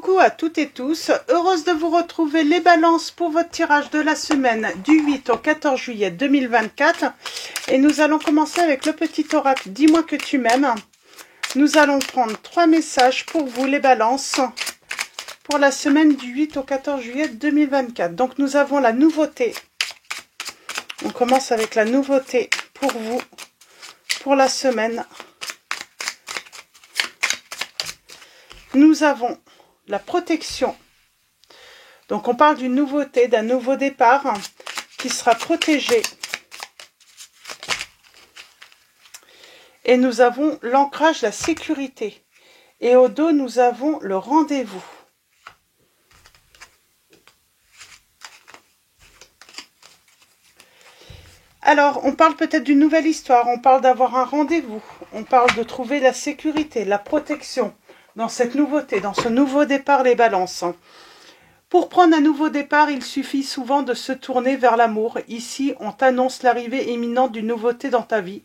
Coucou à toutes et tous, heureuse de vous retrouver les balances pour votre tirage de la semaine du 8 au 14 juillet 2024. Et nous allons commencer avec le petit oracle Dis-moi que tu m'aimes. Nous allons prendre 3 messages pour vous les balances pour la semaine du 8 au 14 juillet 2024. Donc nous avons la nouveauté. On commence avec la nouveauté pour vous pour la semaine. Nous avons la protection. Donc on parle d'une nouveauté, d'un nouveau départ qui sera protégé. Et nous avons l'ancrage, la sécurité. Et au dos, nous avons le rendez-vous. Alors, on parle peut-être d'une nouvelle histoire, on parle d'avoir un rendez-vous, on parle de trouver la sécurité, la protection dans cette nouveauté, dans ce nouveau départ les balances. Pour prendre un nouveau départ, il suffit souvent de se tourner vers l'amour. Ici, on t'annonce l'arrivée imminente d'une nouveauté dans ta vie,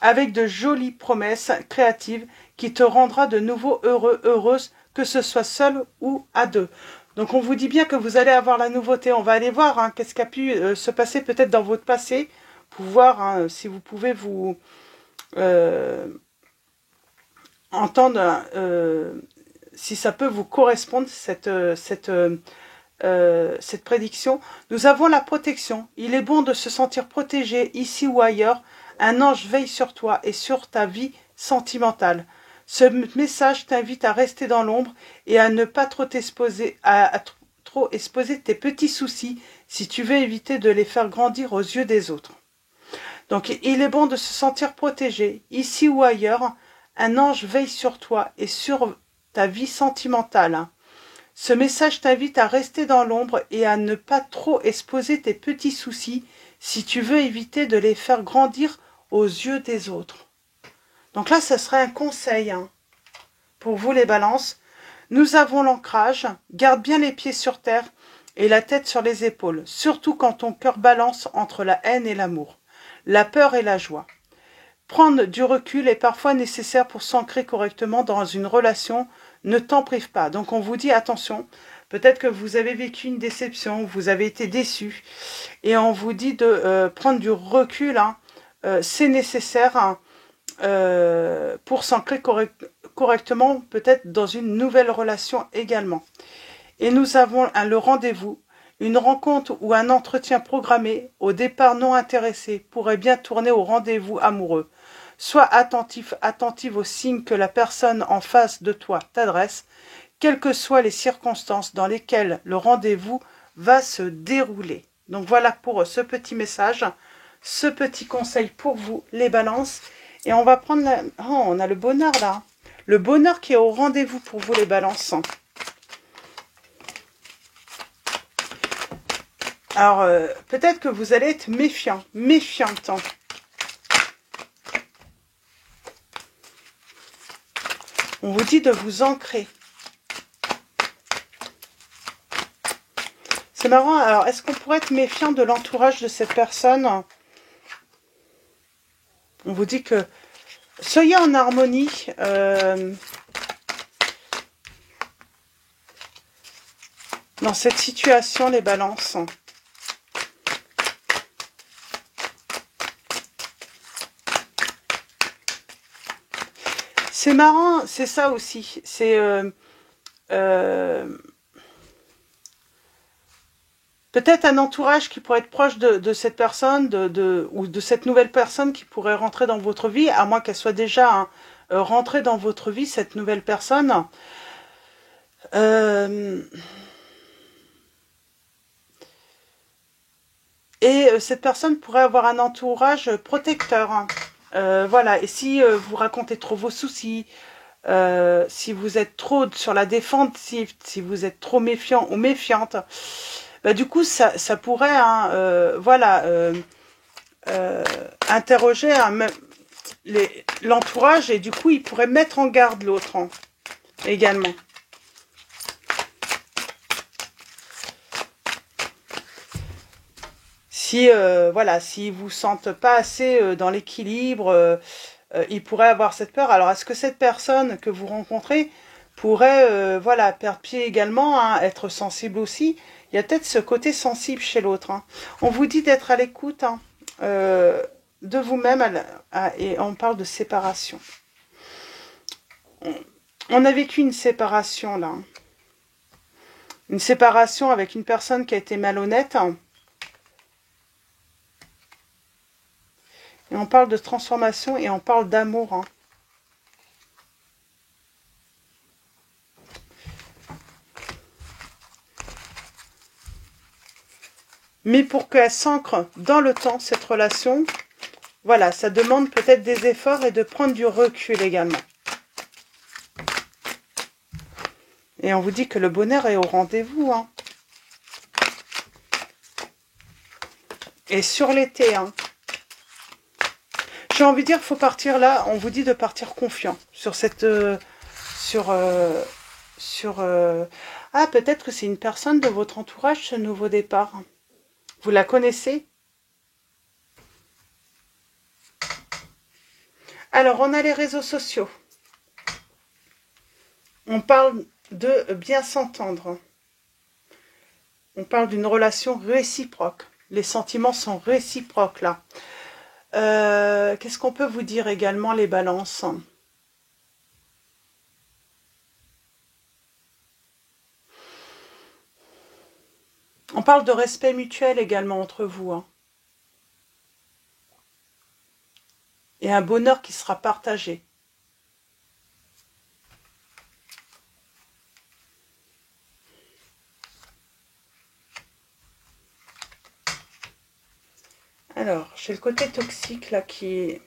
avec de jolies promesses créatives qui te rendra de nouveau heureux, heureuse, que ce soit seul ou à deux. Donc on vous dit bien que vous allez avoir la nouveauté. On va aller voir qu'est-ce qui a pu se passer peut-être dans votre passé, pour voir si vous pouvez vous entendre, si ça peut vous correspondre, cette prédiction. Nous avons la protection. Il est bon de se sentir protégé ici ou ailleurs. Un ange veille sur toi et sur ta vie sentimentale. Ce message t'invite à rester dans l'ombre et à ne pas trop t'exposer, à trop exposer tes petits soucis si tu veux éviter de les faire grandir aux yeux des autres. Donc il est bon de se sentir protégé ici ou ailleurs. Un ange veille sur toi et sur ta vie sentimentale. Ce message t'invite à rester dans l'ombre et à ne pas trop exposer tes petits soucis si tu veux éviter de les faire grandir aux yeux des autres. Donc là, ce serait un conseil pour vous les balances. Nous avons l'ancrage. Garde bien les pieds sur terre et la tête sur les épaules, surtout quand ton cœur balance entre la haine et l'amour, la peur et la joie. Prendre du recul est parfois nécessaire pour s'ancrer correctement dans une relation. Ne t'en prive pas. Donc on vous dit attention, peut-être que vous avez vécu une déception, vous avez été déçu, et on vous dit de prendre du recul. C'est nécessaire pour s'ancrer correctement, peut-être dans une nouvelle relation également. Et nous avons le rendez-vous. Une rencontre ou un entretien programmé, au départ non intéressé, pourrait bien tourner au rendez-vous amoureux. Sois attentive aux signes que la personne en face de toi t'adresse, quelles que soient les circonstances dans lesquelles le rendez-vous va se dérouler. Donc voilà pour ce petit message, ce petit conseil pour vous, les balances. Et on va prendre on a le bonheur là. Le bonheur qui est au rendez-vous pour vous, les balances. Alors, peut-être que vous allez être méfiante. On vous dit de vous ancrer. C'est marrant, alors, est-ce qu'on pourrait être méfiant de l'entourage de cette personne? On vous dit que soyez en harmonie. Dans cette situation, les balances. C'est marrant, c'est ça aussi. C'est peut-être un entourage qui pourrait être proche de cette personne, ou de cette nouvelle personne qui pourrait rentrer dans votre vie, à moins qu'elle soit déjà rentrée dans votre vie, cette nouvelle personne. Et cette personne pourrait avoir un entourage protecteur. Voilà, et si vous racontez trop vos soucis, si vous êtes trop sur la défensive, si vous êtes trop méfiant ou méfiante, du coup, ça pourrait interroger l'entourage, et du coup, il pourrait mettre en garde l'autre également. Si s'ils vous sentent pas assez dans l'équilibre, il pourrait avoir cette peur. Alors, est-ce que cette personne que vous rencontrez pourrait voilà, perdre pied également, hein, être sensible aussi. Il y a peut-être ce côté sensible chez l'autre. Hein. On vous dit d'être à l'écoute hein, de vous-même et on parle de séparation. On a vécu une séparation là. Une séparation avec une personne qui a été malhonnête. Hein. Et on parle de transformation et on parle d'amour. Hein. Mais pour qu'elle s'ancre dans le temps, cette relation, voilà, ça demande peut-être des efforts et de prendre du recul également. Et on vous dit que le bonheur est au rendez-vous. Hein. Et sur l'été, hein. J'ai envie de dire, faut partir là, on vous dit de partir confiant sur cette... Ah, peut-être que c'est une personne de votre entourage, ce nouveau départ. Vous la connaissez? Alors, on a les réseaux sociaux. On parle de bien s'entendre. On parle d'une relation réciproque. Les sentiments sont réciproques, là. Qu'est-ce qu'on peut vous dire également, les balances? On parle de respect mutuel également entre vous. Hein. Et un bonheur qui sera partagé. Alors, j'ai le côté toxique là qui est...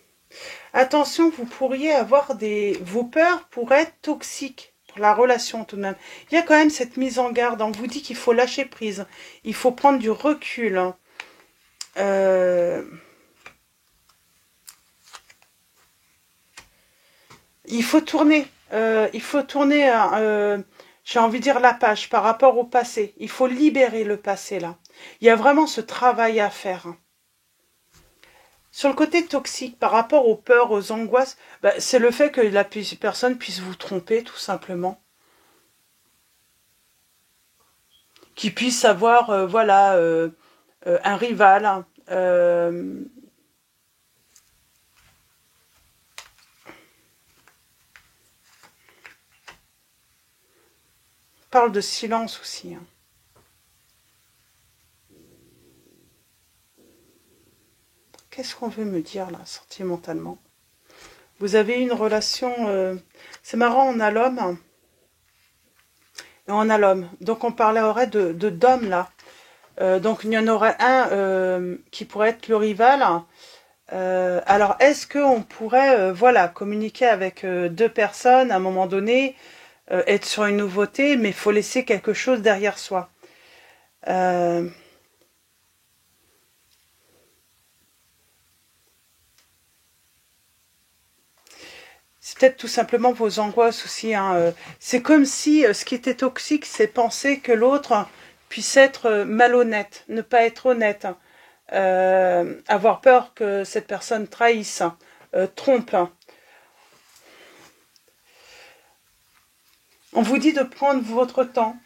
Attention, vous pourriez avoir vos peurs pourraient être toxiques pour la relation tout de même. Il y a quand même cette mise en garde. On vous dit qu'il faut lâcher prise. Il faut prendre du recul. Hein. Il faut tourner. J'ai envie de dire la page par rapport au passé. Il faut libérer le passé là. Il y a vraiment ce travail à faire. Hein. Sur le côté toxique, par rapport aux peurs, aux angoisses, bah, c'est le fait que la personne puisse vous tromper, tout simplement. Qu'il puisse avoir, un rival. Hein, on parle de silence aussi. Hein. Qu'est-ce qu'on veut me dire, là, sentimentalement? Vous avez une relation... c'est marrant, on a l'homme... Et on a l'homme. Donc on parlerait de d'homme là. Donc il y en aurait un qui pourrait être le rival. Alors est-ce qu'on pourrait voilà, communiquer avec deux personnes à un moment donné, être sur une nouveauté, mais il faut laisser quelque chose derrière soi. C'est peut-être tout simplement vos angoisses aussi. Hein. C'est comme si ce qui était toxique, c'est penser que l'autre puisse être malhonnête, ne pas être honnête, avoir peur que cette personne trahisse, trompe. On vous dit de prendre votre temps.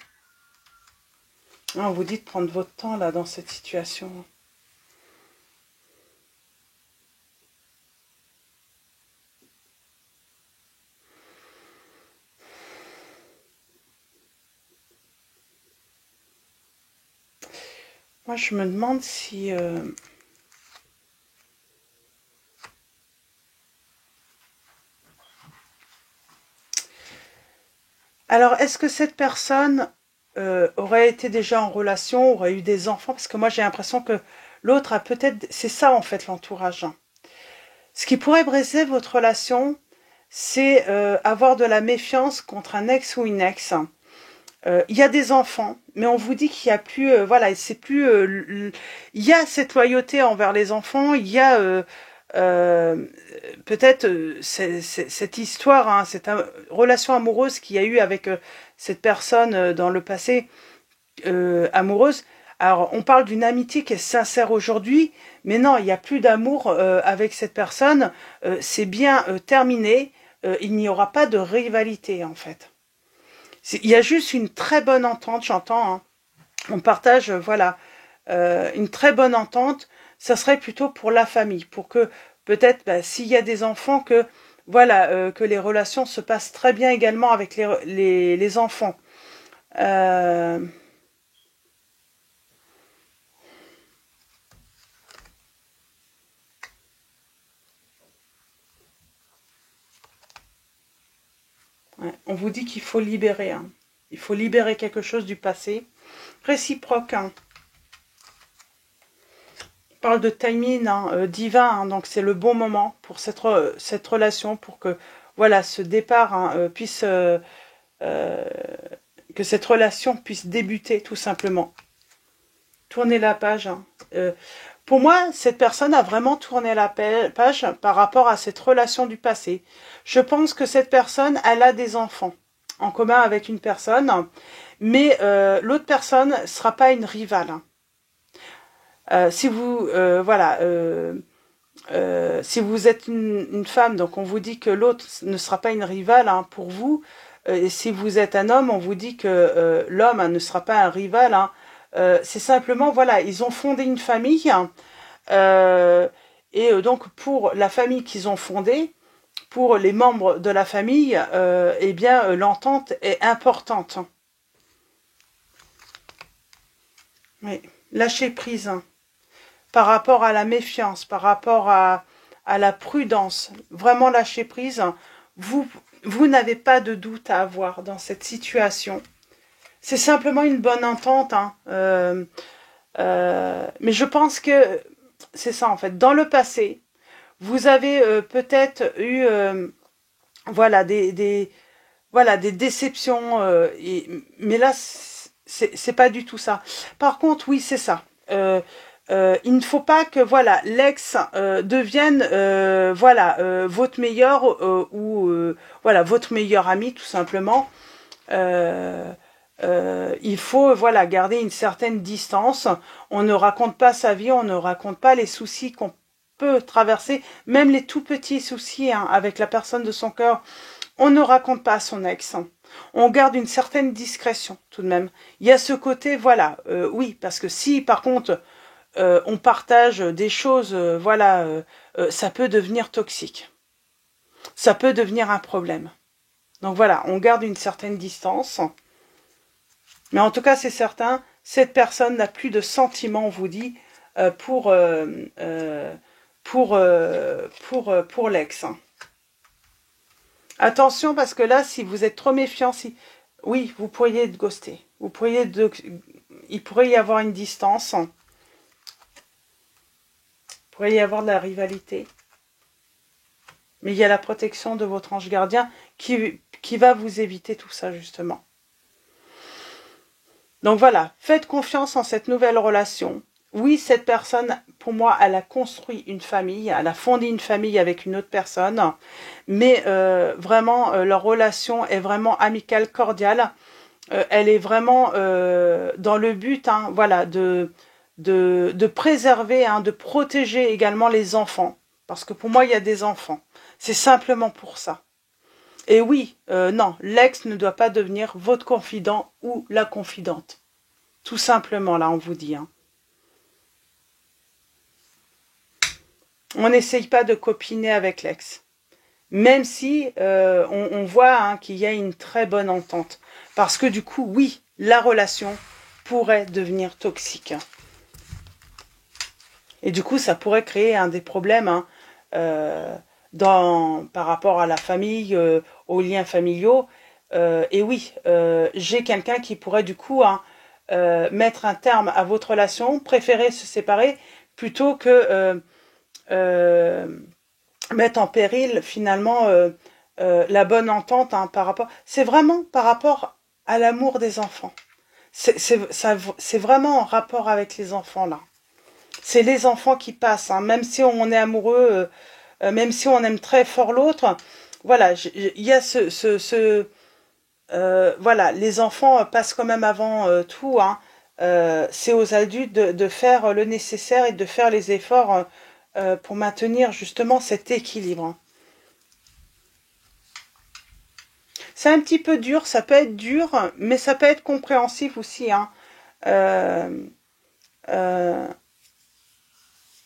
On vous dit de prendre votre temps là dans cette situation. Moi, je me demande si... Alors, est-ce que cette personne aurait été déjà en relation, aurait eu des enfants? Parce que moi, j'ai l'impression que l'autre a peut-être... C'est ça, en fait, l'entourage. Ce qui pourrait briser votre relation, c'est avoir de la méfiance contre un ex ou une ex. Il y a des enfants, mais on vous dit qu'il y a plus, voilà, c'est plus, il y a cette loyauté envers les enfants, il y a peut-être cette histoire, hein, cette relation amoureuse qu'il y a eu avec cette personne dans le passé amoureuse. Alors, on parle d'une amitié qui est sincère aujourd'hui, mais non, il n'y a plus d'amour avec cette personne. C'est bien terminé. Il n'y aura pas de rivalité, en fait. Il y a juste une très bonne entente, j'entends. Hein. On partage, voilà, une très bonne entente. Ça serait plutôt pour la famille, pour que peut-être, bah, s'il y a des enfants, que voilà, que les relations se passent très bien également avec les enfants. Euh, ouais, on vous dit qu'il faut libérer. Hein. Il faut libérer quelque chose du passé. Réciproque. Hein. On parle de timing hein, divin, hein, donc c'est le bon moment pour cette relation, pour que voilà, ce départ hein, puisse... que cette relation puisse débuter tout simplement. Tourner la page. Hein. Pour moi, cette personne a vraiment tourné la page par rapport à cette relation du passé. Je pense que cette personne, elle a des enfants en commun avec une personne, mais l'autre personne ne sera pas une rivale. Si vous, voilà, si vous êtes une femme, donc on vous dit que l'autre ne sera pas une rivale hein, pour vous. Et si vous êtes un homme, on vous dit que l'homme hein, ne sera pas un rival. Hein. C'est simplement, voilà, ils ont fondé une famille. Hein, et donc pour la famille qu'ils ont fondée, pour les membres de la famille, eh bien l'entente est importante. Oui, lâcher prise. Hein. Par rapport à la méfiance, par rapport à la prudence, vraiment lâcher prise, vous n'avez pas de doute à avoir dans cette situation. C'est simplement une bonne entente. Hein. Mais je pense que c'est ça en fait. Dans le passé, vous avez peut-être eu voilà, voilà, des déceptions. Mais là, c'est pas du tout ça. Par contre, oui, c'est ça. Il ne faut pas que voilà l'ex devienne voilà votre meilleur ou voilà votre meilleur ami tout simplement. Il faut voilà garder une certaine distance. On ne raconte pas sa vie, on ne raconte pas les soucis qu'on peut traverser, même les tout petits soucis hein, avec la personne de son cœur. On ne raconte pas à son ex. On garde une certaine discrétion tout de même. Il y a ce côté voilà oui parce que si par contre on partage des choses, voilà, ça peut devenir toxique. Ça peut devenir un problème. Donc voilà, on garde une certaine distance. Mais en tout cas, c'est certain, cette personne n'a plus de sentiments, on vous dit, pour l'ex. Attention, parce que là, si vous êtes trop méfiant, oui, vous pourriez être ghosté. Il pourrait y avoir une distance. Il pourrait y avoir de la rivalité. Mais il y a la protection de votre ange gardien qui va vous éviter tout ça, justement. Donc voilà, faites confiance en cette nouvelle relation. Oui, cette personne, pour moi, elle a construit une famille, elle a fondé une famille avec une autre personne, mais vraiment, leur relation est vraiment amicale, cordiale. Elle est vraiment dans le but, hein, voilà, de préserver, hein, de protéger également les enfants. Parce que pour moi, il y a des enfants. C'est simplement pour ça. Et oui, non, l'ex ne doit pas devenir votre confident ou la confidente. Tout simplement, là, on vous dit. Hein. On n'essaye pas de copiner avec l'ex. Même si on voit hein, qu'il y a une très bonne entente. Parce que du coup, oui, la relation pourrait devenir toxique. Et du coup, ça pourrait créer des problèmes hein, par rapport à la famille, aux liens familiaux. Et oui, j'ai quelqu'un qui pourrait du coup hein, mettre un terme à votre relation, préférer se séparer, plutôt que mettre en péril finalement la bonne entente hein, par rapport... C'est vraiment par rapport à l'amour des enfants. C'est vraiment en rapport avec les enfants là. C'est les enfants qui passent, hein. Même si on est amoureux, même si on aime très fort l'autre, voilà, il y a voilà, les enfants passent quand même avant tout. Hein. C'est aux adultes de faire le nécessaire et de faire les efforts pour maintenir justement cet équilibre. Hein. C'est un petit peu dur, ça peut être dur, mais ça peut être compréhensif aussi. Hein.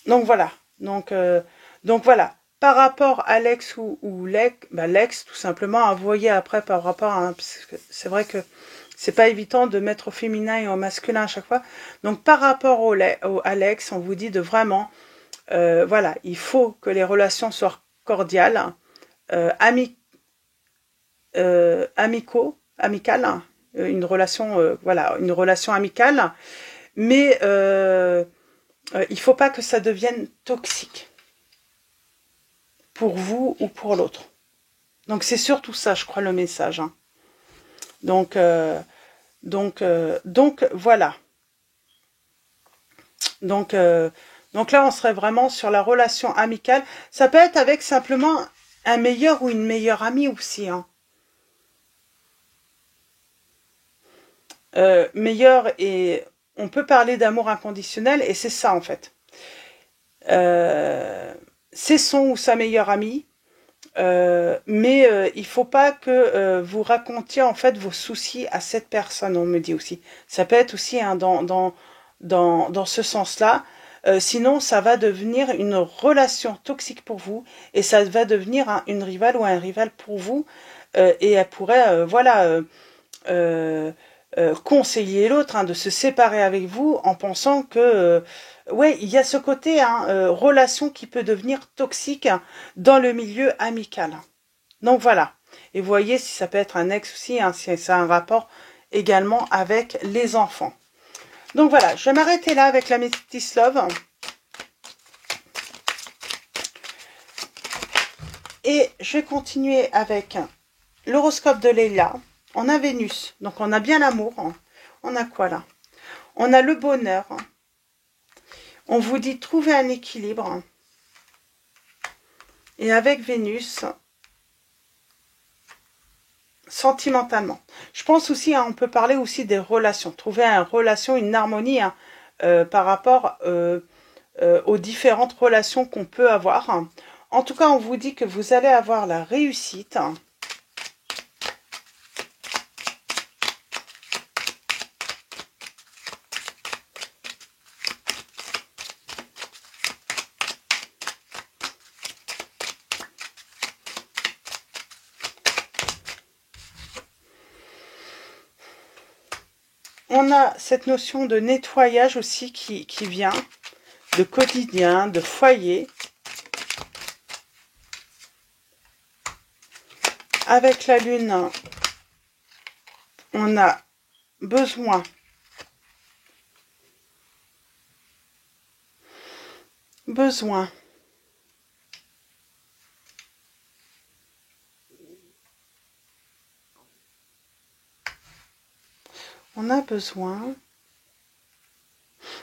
Donc voilà. Donc voilà. Par rapport à l'ex ou l'ex, bah l'ex tout simplement, vous voyez après par rapport à... C'est vrai que c'est pas évident de mettre au féminin et au masculin à chaque fois. Donc par rapport à l'ex, on vous dit de vraiment... voilà, il faut que les relations soient cordiales, amicales, une relation, voilà, une relation amicale, mais il faut pas que ça devienne toxique pour vous ou pour l'autre. Donc c'est surtout ça, je crois, le message. Hein. Donc voilà. Donc là, on serait vraiment sur la relation amicale. Ça peut être avec simplement un meilleur ou une meilleure amie aussi. Hein. Meilleur, et on peut parler d'amour inconditionnel, et c'est ça en fait. C'est son ou sa meilleure amie, mais il faut pas que vous racontiez en fait vos soucis à cette personne, on me dit aussi. Ça peut être aussi hein, dans ce sens-là. Sinon, ça va devenir une relation toxique pour vous et ça va devenir une rivale ou un rival pour vous. Et elle pourrait, voilà, conseiller l'autre hein, de se séparer avec vous en pensant que, ouais, il y a ce côté hein, relation qui peut devenir toxique dans le milieu amical. Donc voilà. Et vous voyez si ça peut être un ex aussi, hein, si ça a un rapport également avec les enfants. Donc voilà, je vais m'arrêter là avec la Métis Love. Et je vais continuer avec l'horoscope de Leila. On a Vénus, donc on a bien l'amour. On a quoi là? On a le bonheur. On vous dit trouver un équilibre. Et avec Vénus, sentimentalement. Je pense aussi, hein, on peut parler aussi des relations. Trouver une relation, une harmonie hein, par rapport aux différentes relations qu'on peut avoir. En tout cas, on vous dit que vous allez avoir la réussite. On a cette notion de nettoyage aussi qui vient, de quotidien, de foyer. Avec la lune, on a besoin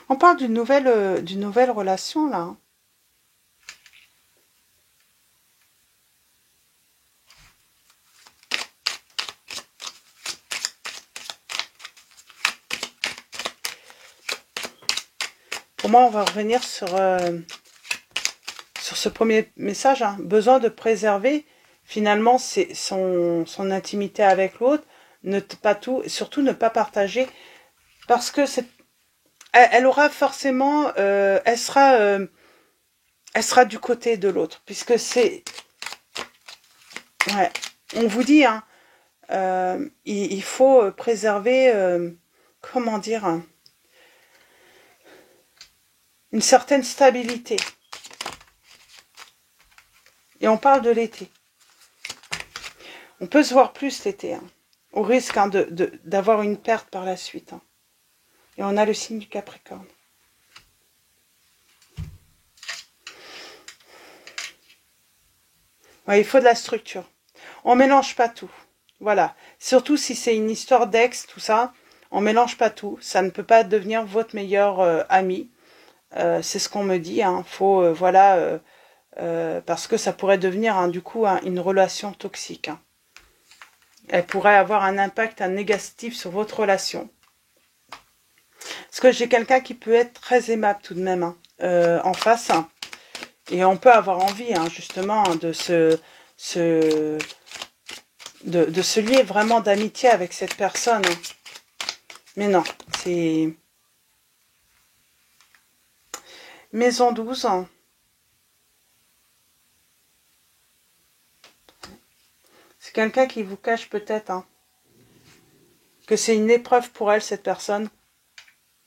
on parle d'une nouvelle relation là. Pour moi, on va revenir sur ce premier message. Hein. Besoin de préserver finalement son intimité avec l'autre, ne pas tout, surtout ne pas partager, parce que elle aura forcément, elle sera du côté de l'autre, puisque c'est, ouais, on vous dit, hein, il faut préserver, comment dire, une certaine stabilité. Et on parle de l'été. On peut se voir plus l'été, hein, au risque hein, d'avoir une perte par la suite. Hein. Et on a le signe du Capricorne. Ouais, il faut de la structure. On mélange pas tout. Voilà. Surtout si c'est une histoire d'ex, tout ça, on mélange pas tout. Ça ne peut pas devenir votre meilleur ami. C'est ce qu'on me dit. Hein. Faut, voilà, parce que ça pourrait devenir, hein, du coup, hein, une relation toxique. Hein. Elle pourrait avoir un impact négatif sur votre relation. Parce que j'ai quelqu'un qui peut être très aimable tout de même hein, en face. Hein. Et on peut avoir envie, hein, justement, de de se lier vraiment d'amitié avec cette personne. Mais non, c'est... Maison 12. C'est quelqu'un qui vous cache peut-être que c'est une épreuve pour elle, cette personne,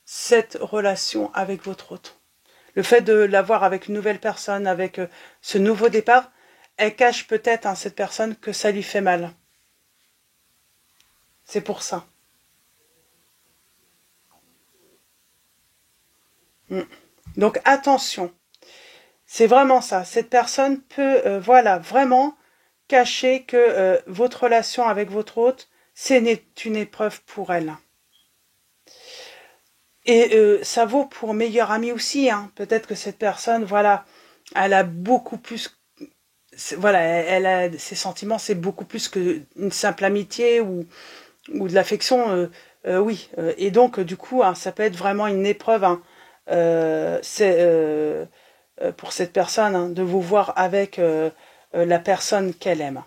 cette relation avec votre hôte. Le fait de l'avoir avec une nouvelle personne, avec ce nouveau départ, elle cache peut-être cette personne que ça lui fait mal. C'est pour ça. Donc attention, c'est vraiment ça. Cette personne peut, voilà, vraiment cacher que votre relation avec votre hôte, c'est une épreuve pour elle. Et ça vaut pour meilleur ami aussi. Peut-être que cette personne, voilà, elle a beaucoup plus... Voilà, elle a ses sentiments, c'est beaucoup plus qu'une simple amitié ou de l'affection. Oui. Et donc, du coup, ça peut être vraiment une épreuve pour cette personne de vous voir avec la personne qu'elle aime.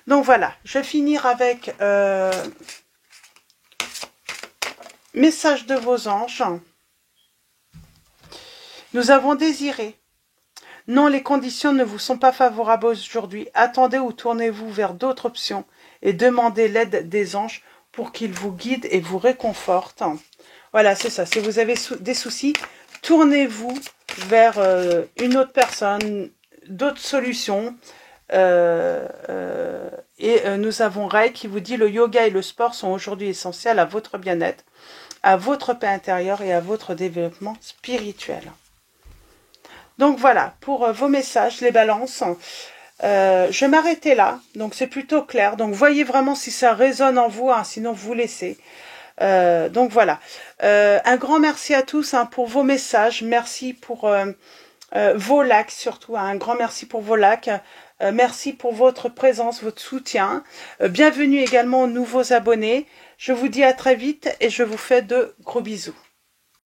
Donc voilà, je vais finir avec message de vos anges. Nous avons désiré. Non, les conditions ne vous sont pas favorables aujourd'hui. Attendez ou tournez-vous vers d'autres options et demandez l'aide des anges pour qu'ils vous guident et vous réconfortent. Voilà, c'est ça. Si vous avez des soucis, tournez-vous vers une autre personne, d'autres solutions. Nous avons Ray qui vous dit: le yoga et le sport sont aujourd'hui essentiels à votre bien-être, à votre paix intérieure et à votre développement spirituel. Donc voilà, pour vos messages, les balances. Je vais m'arrêter là, donc c'est plutôt clair. Donc voyez vraiment si ça résonne en vous, sinon vous laissez. Donc voilà, un grand merci à tous pour vos messages. Merci pour vos likes surtout, un grand merci pour vos likes. Merci pour votre présence, votre soutien. Bienvenue également aux nouveaux abonnés. Je vous dis à très vite et je vous fais de gros bisous.